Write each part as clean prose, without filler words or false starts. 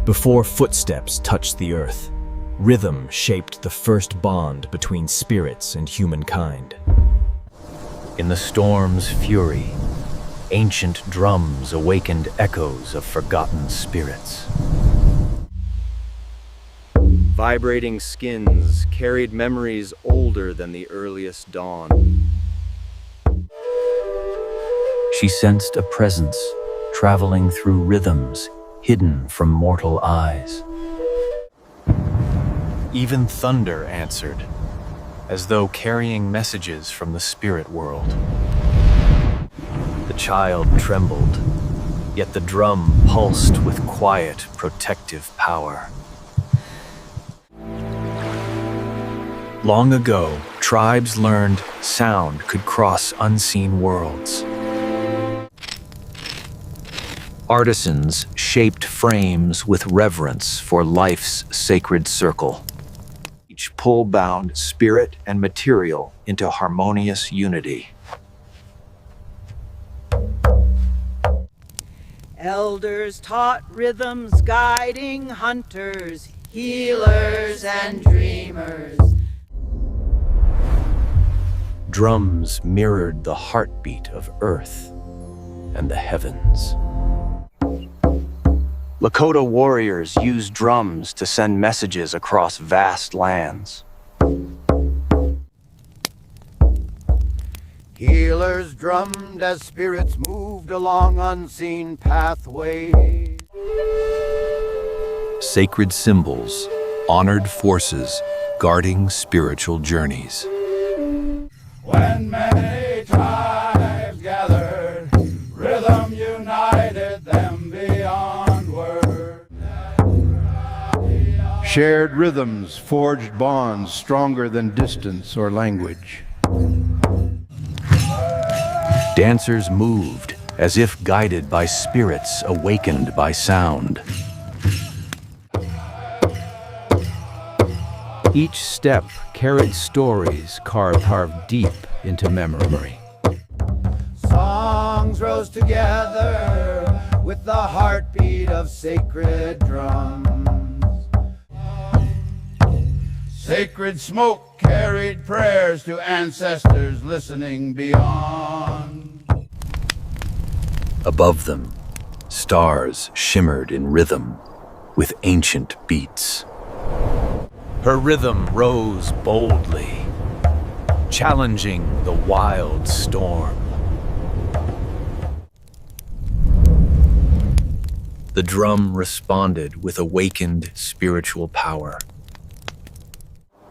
Before footsteps touched the earth, rhythm shaped the first bond between spirits and humankind. In the storm's fury, ancient drums awakened echoes of forgotten spirits. Vibrating skins carried memories older than the earliest dawn. She sensed a presence traveling through rhythms hidden from mortal eyes. Even thunder answered, as though carrying messages from the spirit world. The child trembled, yet the drum pulsed with quiet, protective power. Long ago, tribes learned sound could cross unseen worlds. Artisans shaped frames with reverence for life's sacred circle. Each pull bound spirit and material into harmonious unity. Elders taught rhythms, guiding hunters, healers, and dreamers. Drums mirrored the heartbeat of earth and the heavens. Lakota warriors used drums to send messages across vast lands. Healers drummed as spirits moved along unseen pathways. Sacred symbols honored forces guarding spiritual journeys. When many tribes gathered, rhythm united them beyond word. Shared rhythms forged bonds stronger than distance or language. Dancers moved as if guided by spirits awakened by sound. Each step carried stories carved deep into memory. Songs rose together with the heartbeat of sacred drums. Sacred smoke carried prayers to ancestors listening beyond. Above them, stars shimmered in rhythm with ancient beats. Her rhythm rose boldly, challenging the wild storm. The drum responded with awakened spiritual power.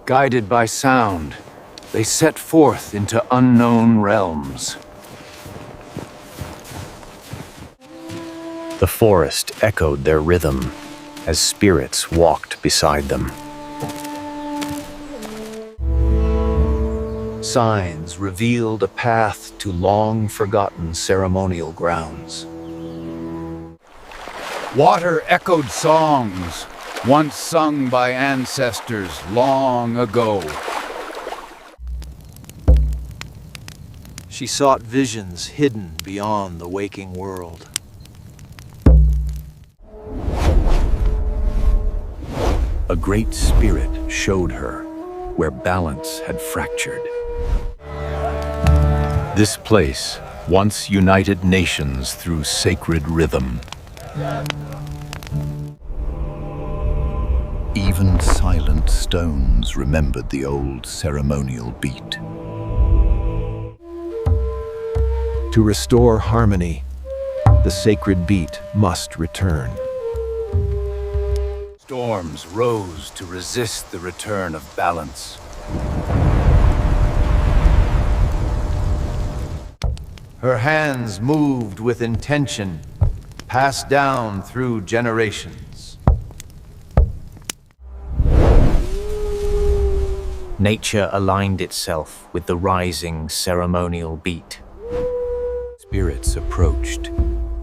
Guided by sound, they set forth into unknown realms. The forest echoed their rhythm as spirits walked beside them. Signs revealed a path to long-forgotten ceremonial grounds. Water echoed songs once sung by ancestors long ago. She sought visions hidden beyond the waking world. A great spirit showed her where balance had fractured. This place once united nations through sacred rhythm. Even silent stones remembered the old ceremonial beat. To restore harmony, the sacred beat must return. Storms rose to resist the return of balance. Her hands moved with intention, passed down through generations. Nature aligned itself with the rising ceremonial beat. Spirits approached,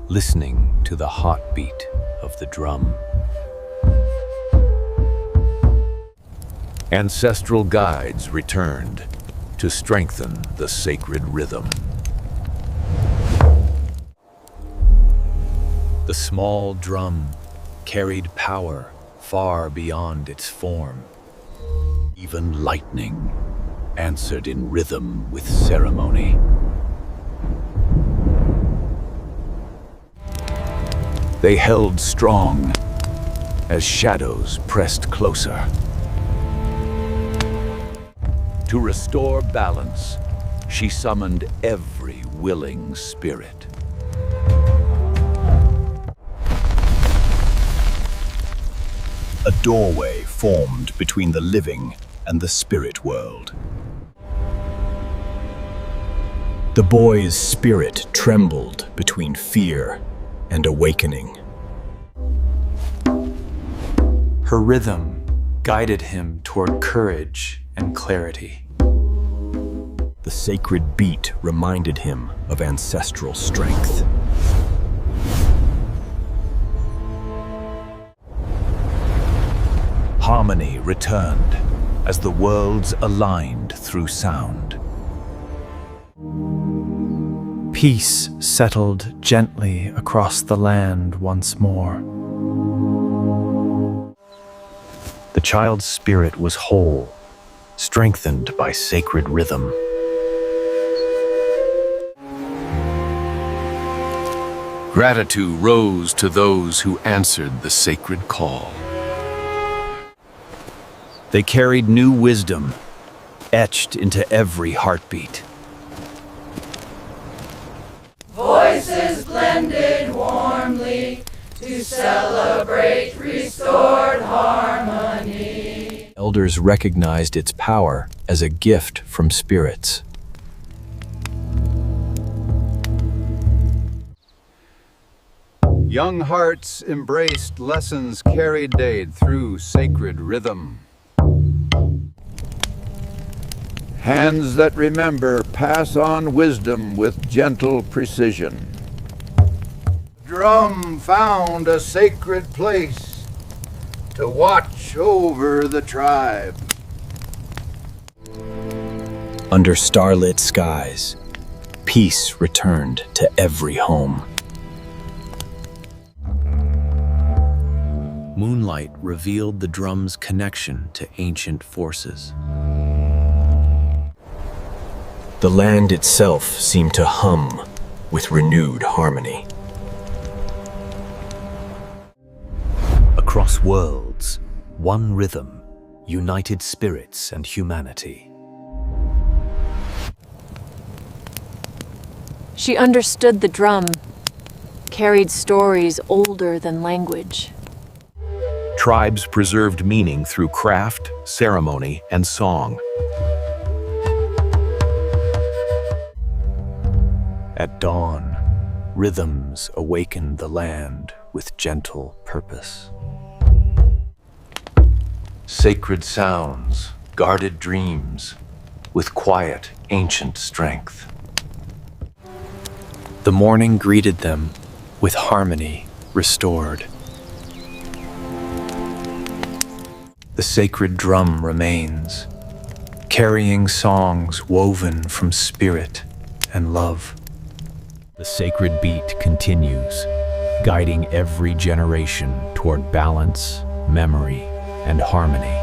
listening to the heartbeat of the drum. Ancestral guides returned to strengthen the sacred rhythm. The small drum carried power far beyond its form. Even lightning answered in rhythm with ceremony. They held strong as shadows pressed closer. To restore balance, she summoned every willing spirit. A doorway formed between the living and the spirit world. The boy's spirit trembled between fear and awakening. Her rhythm guided him toward courage and clarity. The sacred beat reminded him of ancestral strength. Harmony returned as the worlds aligned through sound. Peace settled gently across the land once more. The child's spirit was whole, strengthened by sacred rhythm. Gratitude rose to those who answered the sacred call. They carried new wisdom, etched into every heartbeat. Voices blended warmly to celebrate restored harmony. Elders recognized its power as a gift from spirits. Young hearts embraced lessons carried through sacred rhythm. Hands that remember pass on wisdom with gentle precision. Drum found a sacred place to watch over the tribe. Under starlit skies, peace returned to every home. Moonlight revealed the drum's connection to ancient forces. The land itself seemed to hum with renewed harmony. Across worlds, one rhythm united spirits and humanity. She understood the drum, carried stories older than language. Tribes preserved meaning through craft, ceremony, and song. At dawn, rhythms awakened the land with gentle purpose. Sacred sounds guarded dreams with quiet, ancient strength. The morning greeted them with harmony restored. The sacred drum remains, carrying songs woven from spirit and love. The sacred beat continues, guiding every generation toward balance, memory, and harmony.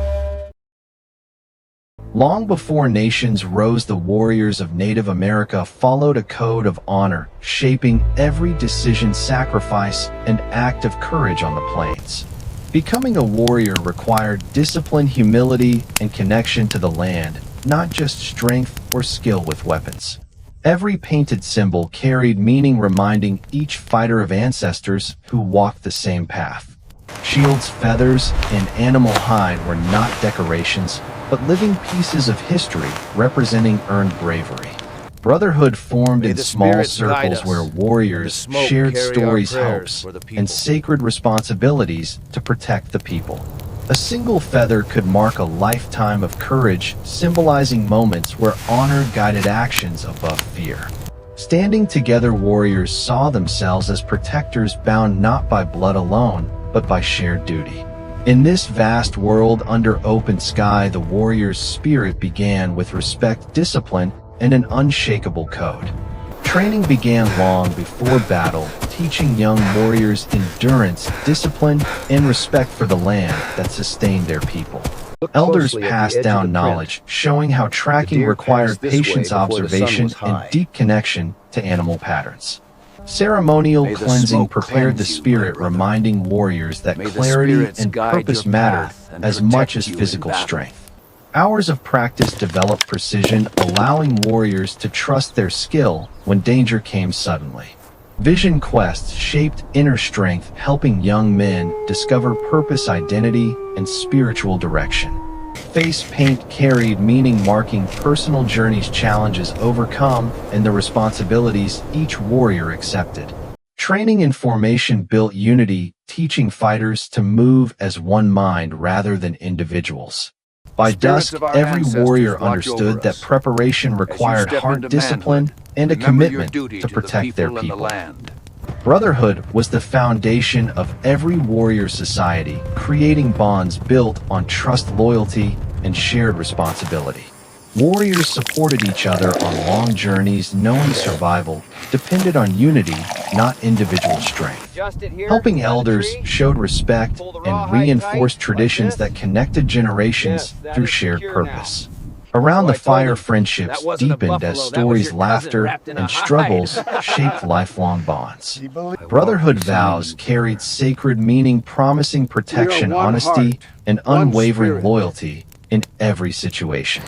Long before nations rose, the warriors of Native America followed a code of honor, shaping every decision, sacrifice, and act of courage on the plains. Becoming a warrior required discipline, humility, and connection to the land, not just strength or skill with weapons. Every painted symbol carried meaning, reminding each fighter of ancestors who walked the same path. Shields, feathers, and animal hide were not decorations, but living pieces of history representing earned bravery. Brotherhood formed in small circles where warriors shared stories, hopes, and sacred responsibilities to protect the people. A single feather could mark a lifetime of courage, symbolizing moments where honor guided actions above fear. Standing together, warriors saw themselves as protectors, bound not by blood alone, but by shared duty. In this vast world under open sky, the warrior's spirit began with respect, discipline, and an unshakable code. Training began long before battle, teaching young warriors endurance, discipline, and respect for the land that sustained their people. Elders passed down knowledge, showing how tracking required patience, observation, and deep connection to animal patterns. Ceremonial cleansing prepared the spirit, reminding warriors that clarity and purpose mattered as much as physical strength. Hours of practice developed precision, allowing warriors to trust their skill when danger came suddenly. Vision quests shaped inner strength, helping young men discover purpose, identity, and spiritual direction. Face paint carried meaning, marking personal journeys, challenges overcome, and the responsibilities each warrior accepted. Training in formation built unity, teaching fighters to move as one mind rather than individuals. By dusk, every warrior understood that preparation required hard discipline and a commitment to protect their people. Brotherhood was the foundation of every warrior society, creating bonds built on trust, loyalty, and shared responsibility. Warriors supported each other on long journeys, knowing survival depended on unity, not individual strength. Helping elders showed respect and reinforced traditions that connected generations through shared purpose. Around the fire, friendships deepened as stories, laughter, and struggles shaped lifelong bonds. Brotherhood vows carried sacred meaning, promising protection, honesty, and unwavering loyalty in every situation.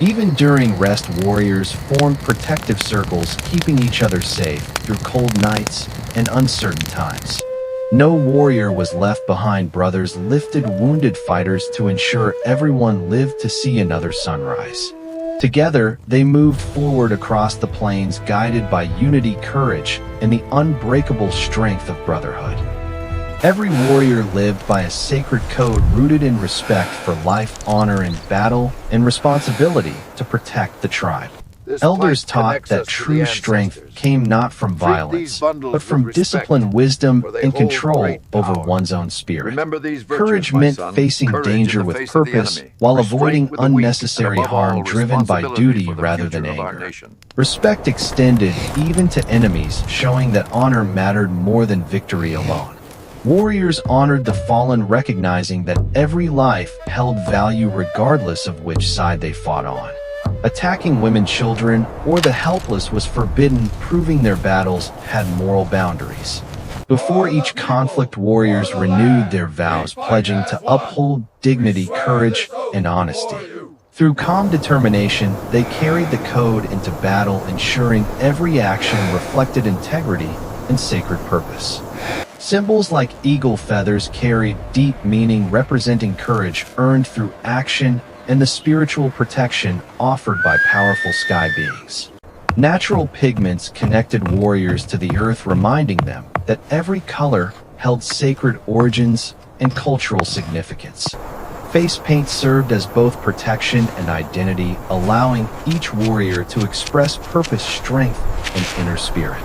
Even during rest, warriors formed protective circles, keeping each other safe through cold nights and uncertain times. No warrior was left behind. Brothers lifted wounded fighters to ensure everyone lived to see another sunrise. Together, they moved forward across the plains, guided by unity, courage, and the unbreakable strength of brotherhood. Every warrior lived by a sacred code rooted in respect for life, honor in battle, and responsibility to protect the tribe. Elders taught that true strength came not from violence, but from discipline, wisdom, and control over one's own spirit. Courage meant facing danger with purpose while avoiding unnecessary harm, driven by duty rather than anger. Respect extended even to enemies, showing that honor mattered more than victory alone. Warriors honored the fallen, recognizing that every life held value regardless of which side they fought on. Attacking women, children, or the helpless was forbidden, proving their battles had moral boundaries. Before each conflict, warriors renewed their vows, pledging to uphold dignity, courage, and honesty. Through calm determination, they carried the code into battle, ensuring every action reflected integrity and sacred purpose. Symbols like eagle feathers carried deep meaning, representing courage earned through action and the spiritual protection offered by powerful sky beings. Natural pigments connected warriors to the earth, reminding them that every color held sacred origins and cultural significance. Face paint served as both protection and identity, allowing each warrior to express purpose, strength, and inner spirit.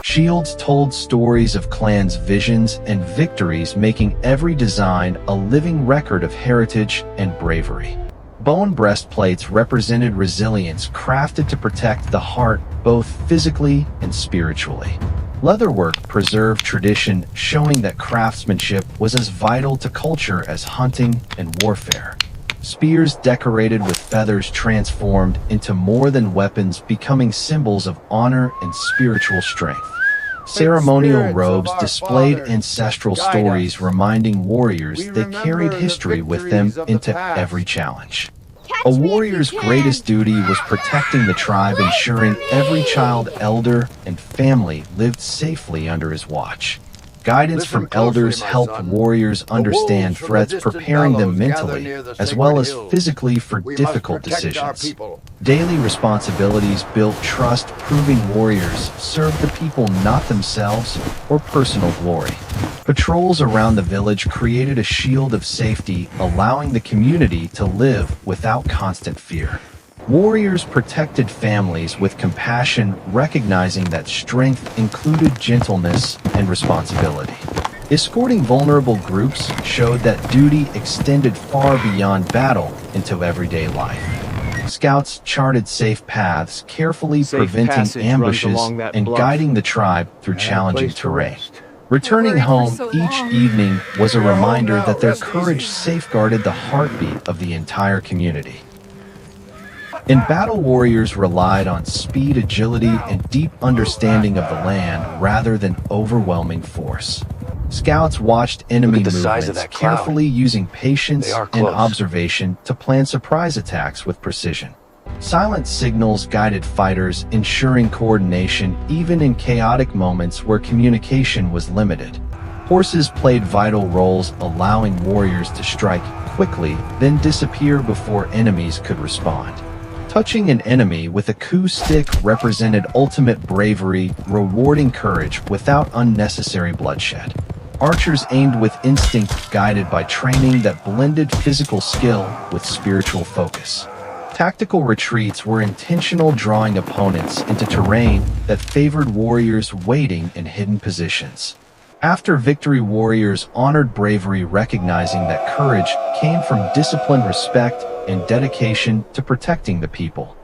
Shields told stories of clans' visions and victories, making every design a living record of heritage and bravery. Bone breastplates represented resilience, crafted to protect the heart both physically and spiritually. Leatherwork preserved tradition, showing that craftsmanship was as vital to culture as hunting and warfare. Spears decorated with feathers transformed into more than weapons, becoming symbols of honor and spiritual strength. Ceremonial robes displayed ancestral stories, reminding warriors they carried history with them into every challenge. A warrior's greatest duty was protecting the tribe, ensuring every child, elder, and family lived safely under his watch. Guidance from elders helped warriors understand threats, preparing them mentally as well as physically for difficult decisions. Daily responsibilities built trust, proving warriors served the people, not themselves or personal glory. Patrols around the village created a shield of safety, allowing the community to live without constant fear. Warriors protected families with compassion, recognizing that strength included gentleness and responsibility. Escorting vulnerable groups showed that duty extended far beyond battle into everyday life. Scouts charted safe paths, carefully preventing ambushes and guiding the tribe through challenging terrain. Returning home each evening was a reminder that their courage safeguarded the heartbeat of the entire community. In battle, warriors relied on speed, agility, and deep understanding of the land rather than overwhelming force. Scouts watched enemy movements carefully, using patience and observation to plan surprise attacks with precision. Silent signals guided fighters, ensuring coordination even in chaotic moments where communication was limited. Horses played vital roles, allowing warriors to strike quickly, then disappear before enemies could respond. Touching an enemy with a coup stick represented ultimate bravery, rewarding courage without unnecessary bloodshed. Archers aimed with instinct, guided by training that blended physical skill with spiritual focus. Tactical retreats were intentional, drawing opponents into terrain that favored warriors waiting in hidden positions. After victory, warriors honored bravery, recognizing that courage came from discipline, respect, and dedication to protecting the people.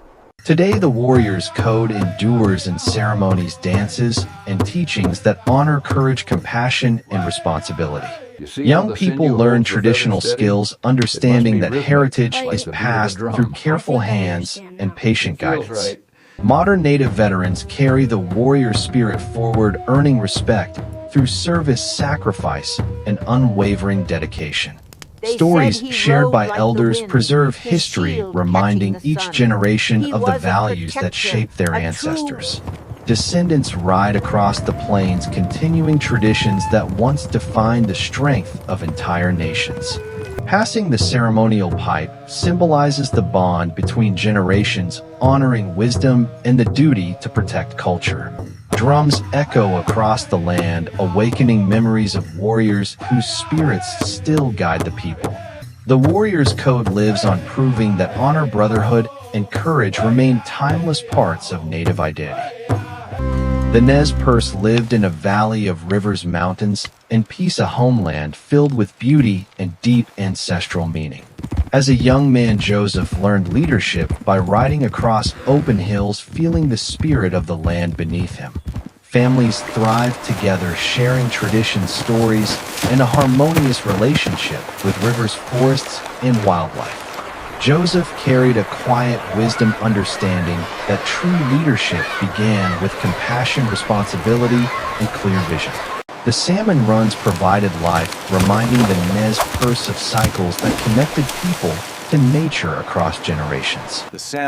Today, the warrior's code endures in ceremonies, dances, and teachings that honor courage, compassion, and responsibility. Young people learn traditional skills, understanding that heritage is passed through careful hands and patient guidance. Modern Native veterans carry the warrior spirit forward, earning respect through service, sacrifice, and unwavering dedication. Stories shared by elders preserve history, reminding each generation of the values that shaped their ancestors. Descendants ride across the plains, continuing traditions that once defined the strength of entire nations. Passing the ceremonial pipe symbolizes the bond between generations, honoring wisdom and the duty to protect culture. Drums echo across the land, awakening memories of warriors whose spirits still guide the people. The warrior's code lives on, proving that honor, brotherhood, and courage remain timeless parts of Native identity. The Nez Perce lived in a valley of rivers, mountains, and peace, a homeland filled with beauty and deep ancestral meaning. As a young man, Joseph learned leadership by riding across open hills, feeling the spirit of the land beneath him. Families thrived together, sharing traditions, stories, and a harmonious relationship with rivers, forests, and wildlife. Joseph carried a quiet wisdom, understanding that true leadership began with compassion, responsibility, and clear vision. The salmon runs provided life, reminding the Nez Perce of cycles that connected people to nature across generations.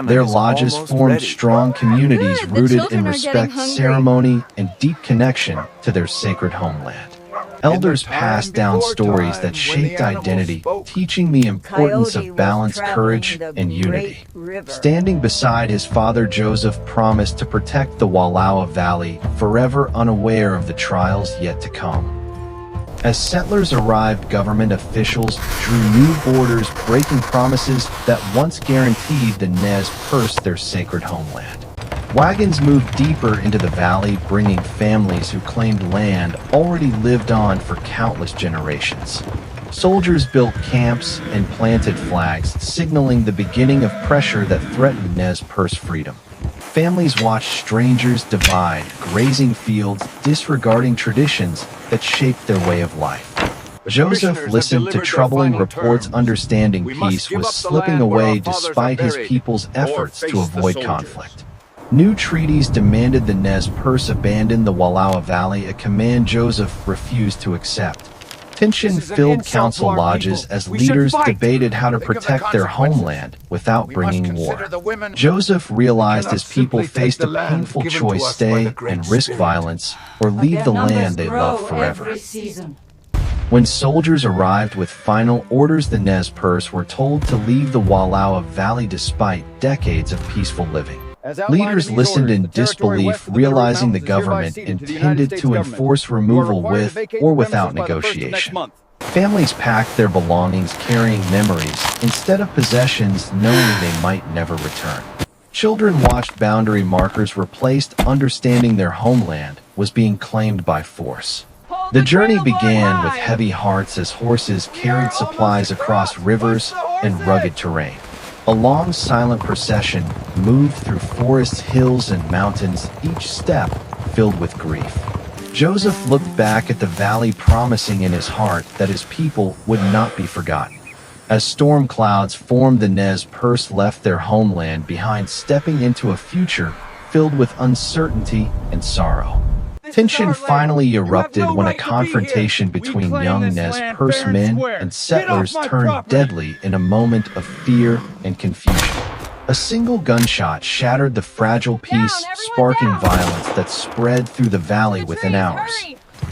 Their lodges formed strong communities rooted in respect, ceremony, and deep connection to their sacred homeland. Elders passed down stories that shaped identity, teaching the importance of balance, courage, and unity. Standing beside his father, Joseph promised to protect the Wallowa Valley, forever unaware of the trials yet to come. As settlers arrived, government officials drew new borders, breaking promises that once guaranteed the Nez Perce their sacred homeland. Wagons moved deeper into the valley, bringing families who claimed land already lived on for countless generations. Soldiers built camps and planted flags, signaling the beginning of pressure that threatened Nez Perce freedom. Families watched strangers divide, grazing fields, disregarding traditions that shaped their way of life. Joseph listened to troubling reports, understanding peace was slipping away despite his people's efforts to avoid conflict. New treaties demanded the Nez Perce abandon the Wallowa Valley, a command Joseph refused to accept. Tension filled council lodges as leaders debated how to protect their homeland without bringing war. Joseph realized his people faced a painful choice: stay and risk violence, or leave the land they loved forever. When soldiers arrived with final orders, the Nez Perce were told to leave the Wallowa Valley despite decades of peaceful living. Leaders listened in disbelief, realizing the government intended to enforce removal with or without negotiation. Families packed their belongings, carrying memories instead of possessions, knowing they might never return. Children watched boundary markers replaced, understanding their homeland was being claimed by force. The journey began with heavy hearts as horses carried supplies across rivers and rugged terrain. A long, silent procession moved through forests, hills, and mountains, each step filled with grief. Joseph looked back at the valley, promising in his heart that his people would not be forgotten. As storm clouds formed, the Nez Perce left their homeland behind, stepping into a future filled with uncertainty and sorrow. Tension finally erupted when a confrontation between young Nez Perce men and settlers turned deadly in a moment of fear and confusion. A single gunshot shattered the fragile peace, sparking violence that spread through the valley within hours.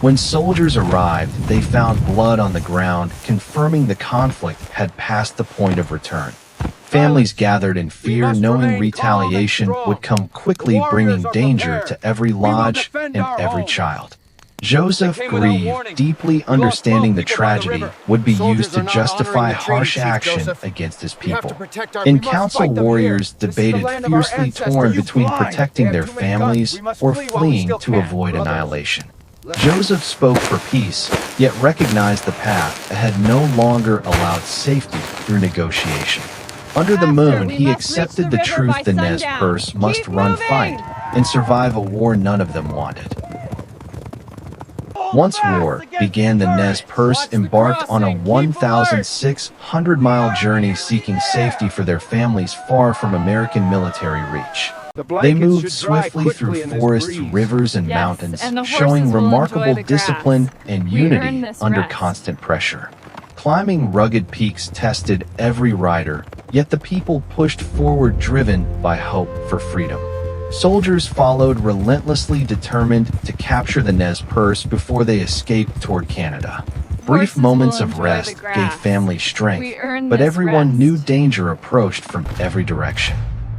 When soldiers arrived, they found blood on the ground, confirming the conflict had passed the point of return. Families gathered in fear, knowing retaliation would come quickly, bringing danger to every lodge and every child. Joseph grieved deeply, understanding the tragedy would be used to justify harsh action against his people. In council, warriors debated fiercely, torn between protecting their families or fleeing to avoid annihilation. Joseph spoke for peace, yet recognized the path ahead no longer allowed safety through negotiation. Under the moon, he accepted the truth: the Nez Perce must run, fight, and survive a war none of them wanted. Once war began, the Nez Perce embarked on a 1,600-mile journey, seeking safety for their families far from American military reach. They moved swiftly through forests, rivers, and mountains, showing remarkable discipline and unity under constant pressure. Climbing rugged peaks tested every rider, yet the people pushed forward, driven by hope for freedom. Soldiers followed, relentlessly determined to capture the Nez Perce before they escaped toward Canada. Brief moments of rest gave families strength, but everyone knew danger approached from every direction.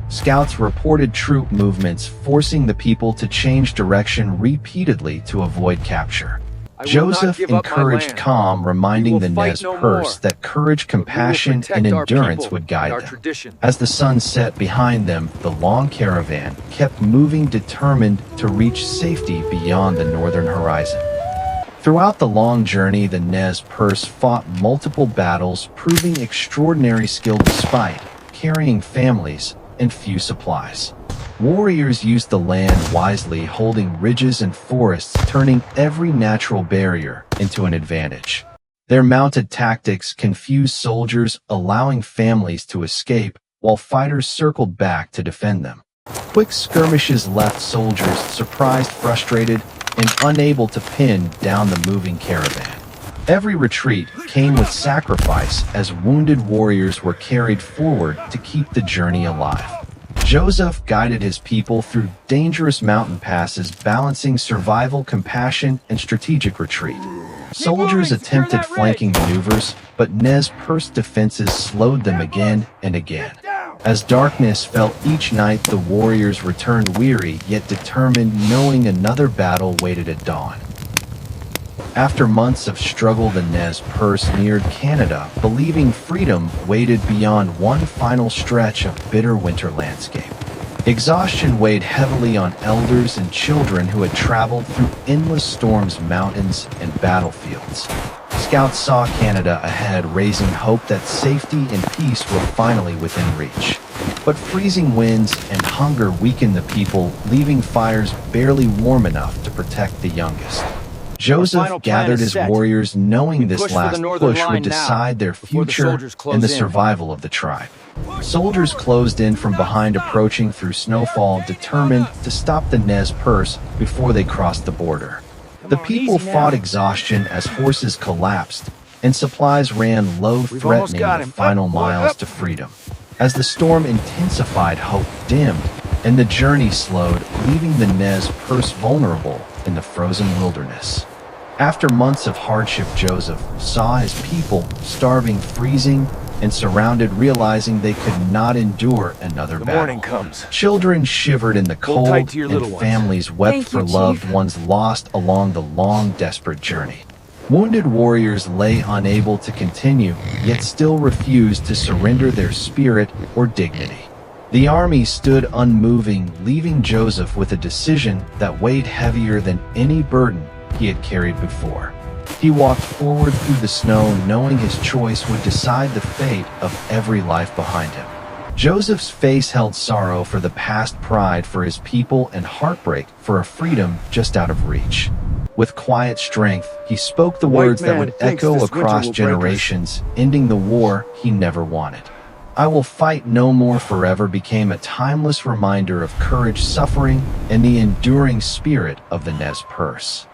Scouts reported troop movements, forcing the people to change direction repeatedly to avoid capture. Joseph encouraged calm, reminding the Nez Perce that courage, compassion, and endurance would guide them. As the sun set behind them, the long caravan kept moving, determined to reach safety beyond the northern horizon. Throughout the long journey, the Nez Perce fought multiple battles, proving extraordinary skill despite carrying families and few supplies. Warriors used the land wisely, holding ridges and forests, turning every natural barrier into an advantage. Their mounted tactics confused soldiers, allowing families to escape, while fighters circled back to defend them. Quick skirmishes left soldiers surprised, frustrated, and unable to pin down the moving caravan. Every retreat came with sacrifice, as wounded warriors were carried forward to keep the journey alive. Joseph guided his people through dangerous mountain passes, balancing survival, compassion, and strategic retreat. Soldiers attempted flanking maneuvers, but Nez Perce defenses slowed them again and again. As darkness fell each night, the warriors returned, weary yet determined, knowing another battle waited at dawn. After months of struggle, the Nez Perce neared Canada, believing freedom waited beyond one final stretch of bitter winter landscape. Exhaustion weighed heavily on elders and children who had traveled through endless storms, mountains, and battlefields. Scouts saw Canada ahead, raising hope that safety and peace were finally within reach. But freezing winds and hunger weakened the people, leaving fires barely warm enough to protect the youngest. Joseph gathered his warriors, knowing this last push would decide their future and the survival of the tribe. Soldiers closed in from behind, approaching through snowfall, determined to stop the Nez Perce before they crossed the border. The people fought exhaustion as horses collapsed and supplies ran low, threatening the final miles to freedom. As the storm intensified, hope dimmed, and the journey slowed, leaving the Nez Perce vulnerable in the frozen wilderness. After months of hardship, Joseph saw his people starving, freezing, and surrounded, realizing they could not endure another battle. Morning comes. Children shivered in the cold, and families wept for loved ones lost along the long, desperate journey. Wounded warriors lay unable to continue, yet still refused to surrender their spirit or dignity. The army stood unmoving, leaving Joseph with a decision that weighed heavier than any burden he had carried before. He walked forward through the snow, knowing his choice would decide the fate of every life behind him. Joseph's face held sorrow for the past, pride for his people, and heartbreak for a freedom just out of reach. With quiet strength, he spoke the words that would echo across generations, ending the war he never wanted. "I will fight no more forever" became a timeless reminder of courage, suffering, and the enduring spirit of the Nez Perce.